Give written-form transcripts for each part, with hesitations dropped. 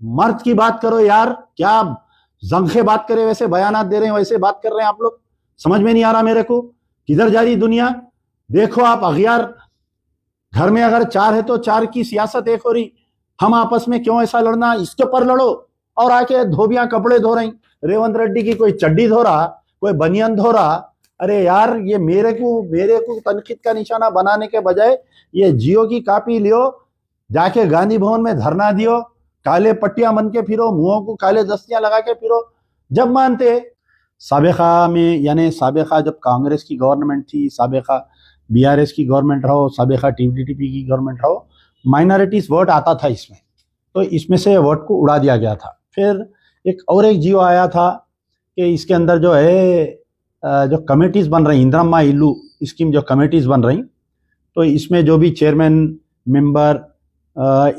मर्द की बात करो यार, क्या जंखे बात करे वैसे बयानात दे रहे हैं, वैसे बात कर रहे हैं आप लोग। समझ में नहीं आ रहा मेरे को, किधर जा रही दुनिया। देखो आप अखियार, घर में अगर चार है तो चार की सियासत एक हो रही, हम आपस में क्यों ऐसा लड़ना, इसके ऊपर लड़ो। और आके धोबियां कपड़े धो रही, रेवंत रेड्डी की कोई चड्डी धो रहा, कोई बनियान धो रहा। अरे यार, ये मेरे को तनकीद का निशाना बनाने के बजाय ये जियो की कापी लियो, जाके गांधी भवन में धरना दियो, काले पट्टियां बन के फिरो, मुंहों को काले दस्तियां लगा के फिरो, जब मानते। साबिका में, यानी साबिका जब कांग्रेस की गवर्नमेंट थी, साबिका बीआरएस की गवर्नमेंट रहो, साबिका टीडीपी की गवर्नमेंट रहो, माइनॉरिटीज वोट आता था इसमें, तो इसमें से वोट को उड़ा दिया गया था। फिर एक जियो आया था कि इसके अंदर जो है जो कमेटीज बन रही, इंदिरम्मा इल्लू स्कीम जो कमेटीज बन रही, तो इसमें जो भी चेयरमैन मेंबर,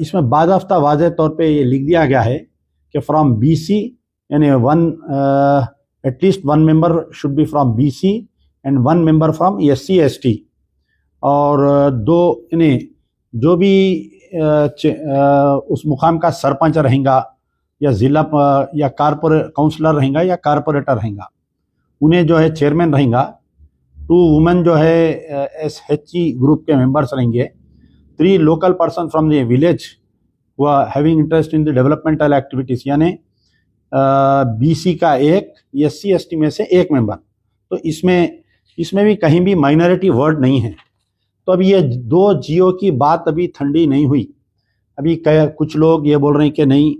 इसमें बाज़ाफ्ता वाज़ेह तौर पे ये लिख दिया गया है कि फ्रॉम बीसी, यानी at least one member should be from BC and one member from SC ST, और दो यानी जो भी उस मुकाम का सरपंच रहेगा या जिला या कारपोरेट काउंसलर रहेगा या कारपोरेटर रहेगा, उन्हें जो है चेयरमैन रहेगा। 2 वुमेन जो है एसएचजी ग्रुप के मेंबर्स रहेंगे। 3 local person from the village who are having interest in the developmental activities, यानी बीसी का एक, एससी एसटी में से एक मेंबर। तो इसमें भी कहीं भी माइनॉरिटी वर्ड नहीं है। तो अब ये 2 जियो की बात अभी ठंडी नहीं हुई। अभी कुछ लोग ये बोल रहे हैं कि नहीं,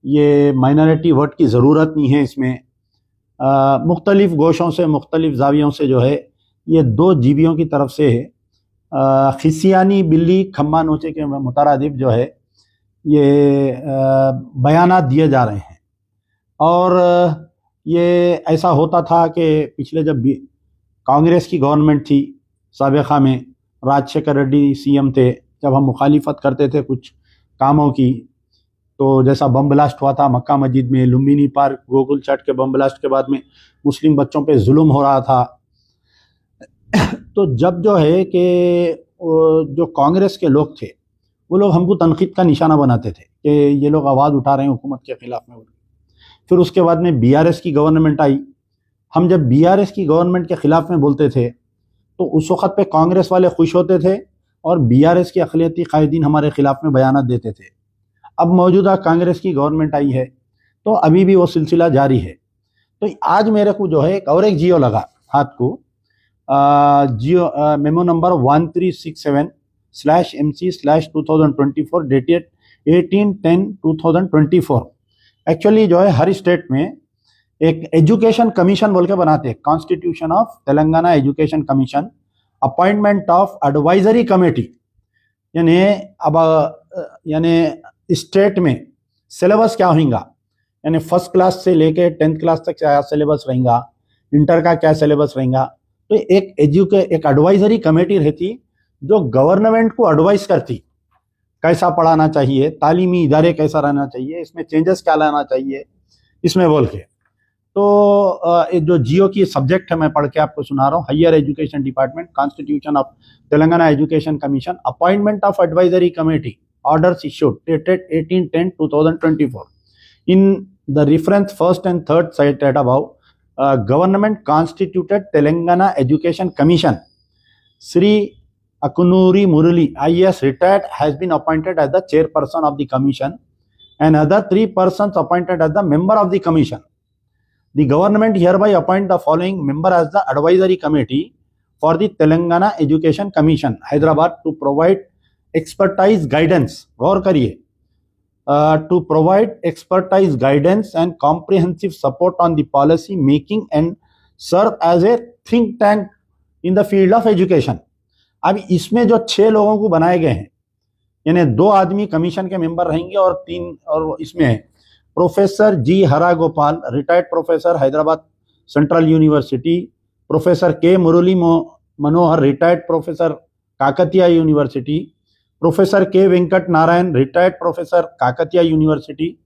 ये माइनॉरिटी वर्ड की ज़रूरत नहीं है इसमें। मुख्तलिफ गोशों से, मुख्तलिफ जावियों से जो है ये 2 जीबियों की तरफ से खिसियानी बिल्ली खम्बा नोचे के मुतरादिफ जो है ये बयानात दिए जा रहे हैं। और ये ऐसा होता था कि पिछले जब कांग्रेस की गवर्नमेंट थी, साबिका में राजशेखर रेड्डी सीएम थे, जब हम मुखालिफत करते थे कुछ कामों की, तो जैसा बम ब्लास्ट हुआ था मक्का मस्जिद में, लुम्बिनी पार्क, गोकुल चाट के बम ब्लास्ट के बाद में मुस्लिम बच्चों पे जुल्म हो रहा था। तो जब जो है कि जो कांग्रेस के लोग थे वो लोग हमको तनकीद का निशाना बनाते थे कि ये लोग आवाज़ उठा रहे हैं हुकूमत के खिलाफ में। फिर उसके बाद में बीआरएस की गवर्नमेंट आई। हम जब बीआरएस की गवर्नमेंट के खिलाफ में बोलते थे तो उस वक़्त पे कांग्रेस वाले खुश होते थे और बीआरएस के अक़लियती कायदीन हमारे खिलाफ में बयानात देते थे। अब मौजूदा कांग्रेस की गवर्नमेंट आई है तो अभी भी वो सिलसिला जारी है। तो आज मेरे को जो है एक जियो लगा हाथ को, GO memo number 1367/MC/2024 dated 18/10/2024। Actually जो है हर स्टेट में एक एजुकेशन कमीशन बोल के बनाते हैं, constitution of Telangana education commission, appointment of advisory committee. यानी अब यानी स्टेट में सिलेबस क्या होगा, यानी फर्स्ट क्लास से लेके 10th क्लास तक क्या सिलेबस रहेगा, इंटर का क्या सिलेबस रहेगा। तो एक एडवाइजरी कमेटी रहती जो गवर्नमेंट को एडवाइस करती, कैसा पढ़ाना चाहिए, तालीमी इदारे कैसा रहना चाहिए, इसमें चेंजेस क्या लाना चाहिए, इसमें बोल के। तो जो जियो की सब्जेक्ट है मैं पढ़ के आपको सुना रहा हूँ, higher education department, constitution of Telangana education commission, appointment of advisory committee, orders issued dated 18/10/2024. In the reference first and third cited above, government constituted Telangana Education Commission. Sri Akunuri Murali, IAS retired, has been appointed as the chairperson of the commission and other 3 persons appointed as the member of the commission. The government hereby appoint the following member as the advisory committee for the Telangana Education Commission, Hyderabad, to provide expertise guidance, गौर करिए, to provide expertise guidance and comprehensive support on the policy making and serve as a think tank in the field of education. अब इसमें जो 6 लोगों को बनाए गए हैं, यानी 2 आदमी कमीशन के मेंबर रहेंगे और 3 और इसमें है professor G Hara Gopal, retired professor Hyderabad central university, professor K Murali Manohar, retired professor Kakatiya university, professor K Venkat Narayan, retired professor Kakatiya university,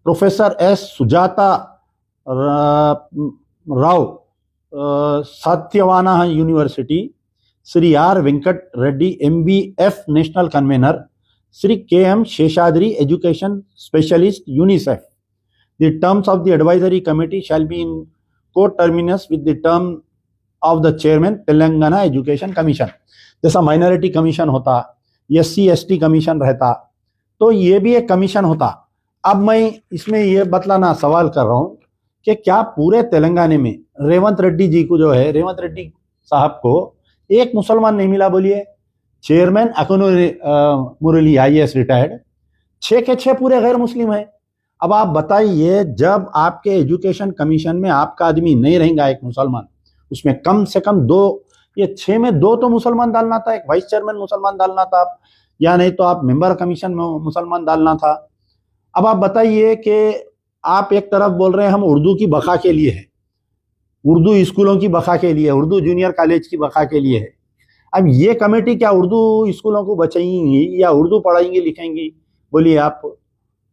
professor S Sujata Rao, सत्यवाना university, Shri R Venkat Reddy, MBF national convener, Sri K.M. Sheshadri, Education Specialist, UNICEF. The terms of the advisory committee shall be in coterminous with the term of the chairman, Telangana Education Commission. जैसा minority commission होता, SC/ST commission रहता, तो ये भी एक commission होता। अब मैं इसमें ये बतलाना सवाल कर रहा हूँ कि क्या पूरे तेलंगाना में रेवंत रेड्डी जी को, जो है रेवंत रेड्डी साहब को, एक मुसलमान नहीं मिला? बोलिए। चेयरमैन अकुनु मुरली IAS रिटायर्ड, 6 के 6 पूरे गैर मुस्लिम है। अब आप बताइए, जब आपके एजुकेशन कमीशन में आपका आदमी नहीं रहेगा एक मुसलमान, उसमें कम से कम 2, ये 6 में 2 तो मुसलमान डालना था, एक वाइस चेयरमैन मुसलमान डालना था, या नहीं तो आप मेंबर कमीशन में मुसलमान डालना था। अब आप बताइए कि आप एक तरफ बोल रहे हैं हम उर्दू की बका के लिए है, उर्दू स्कूलों की बका के लिए, उर्दू जूनियर कॉलेज की बका के लिए है। अब ये कमेटी क्या उर्दू स्कूलों को बचाएंगी या उर्दू पढ़ाएंगी लिखेंगी? बोलिए आप।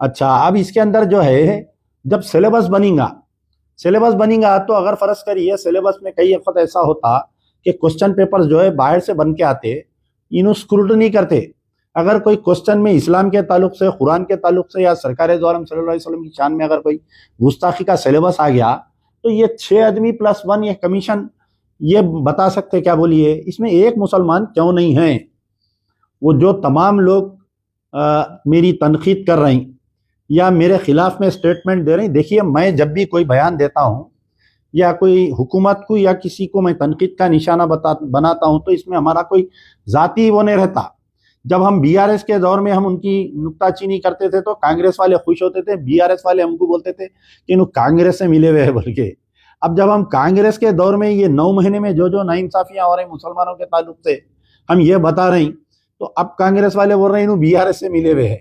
अच्छा, अब इसके अंदर जो है, जब सिलेबस बनेगा तो अगर फर्ज करिए सिलेबस में कई वक्त ऐसा होता कि क्वेश्चन पेपर्स जो है बाहर से बन के आते, इन्हों स्क्रूटनी करते। अगर कोई क्वेश्चन में इस्लाम के ताल्लुक से, कुरान के ताल्लुक से, या सरकार दो आलम सल्लल्लाहु अलैहि वसल्लम की शान में अगर कोई गुस्ताखी का सिलेबस आ गया, तो ये 6 आदमी प्लस 1 ये कमीशन ये बता सकते क्या? बोलिए, इसमें एक मुसलमान क्यों नहीं है? वो जो तमाम लोग मेरी तनकीद कर रहे हैं या मेरे खिलाफ में स्टेटमेंट दे रहे हैं, देखिए मैं जब भी कोई बयान देता हूं या कोई हुकूमत को या किसी को मैं तनकीद का निशाना बनाता हूं, तो इसमें हमारा कोई जाती वो नहीं रहता। जब हम BRS के दौर में हम उनकी नुक्ताचीनी करते थे तो कांग्रेस वाले खुश होते थे, BRS वाले हमको बोलते थे कि इन कांग्रेस से मिले हुए हैं बोल के। अब जब हम कांग्रेस के दौर में ये 9 महीने में जो नाइंसाफियां हो रही मुसलमानों के ताल्लुक से हम ये बता रहे हैं, तो अब कांग्रेस वाले बोल रहे हैं इन BRS से मिले हुए हैं।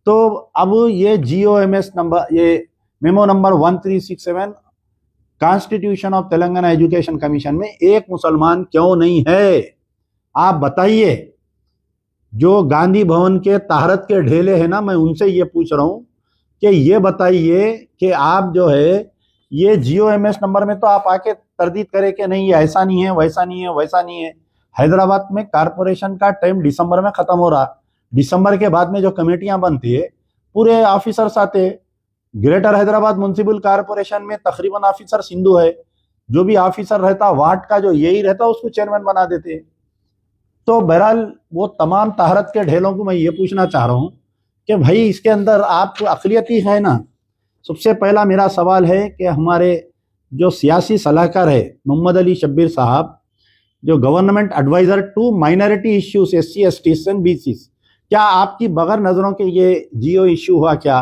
तो अब ये GOMS नंबर, ये memo number 1367 constitution of Telangana education commission में एक मुसलमान क्यों नहीं है? आप बताइए। जो गांधी भवन के ताहरत के ढेले हैं ना, मैं उनसे ये पूछ रहा हूं कि ये बताइए कि आप जो है ये GOMS नंबर में तो आप आके तरदीद करें कि नहीं, ये ऐसा नहीं है, वैसा नहीं है, वैसा नहीं है। हैदराबाद में कारपोरेशन का टाइम दिसंबर में खत्म हो रहा, दिसंबर के बाद में जो कमेटियां बनती है पूरे ऑफिसर्स आते। ग्रेटर हैदराबाद म्युनिसिपल कारपोरेशन में तकरीबन ऑफिसर हिंदू है, जो भी ऑफिसर रहता वार्ड का जो यही रहता उसको चेयरमैन बना देते। तो बहरहाल वो तमाम ताहरत के ढेलों को मैं ये पूछना चाह रहा हूँ कि भाई इसके अंदर आप अक़लियती है ना। सबसे पहला मेरा सवाल है कि हमारे जो सियासी सलाहकार है मोहम्मद अली शब्बीर साहब, जो government adviser to minority issues SC ST and BCs, क्या आपकी बगैर नजरों के ये GO इश्यू हुआ क्या?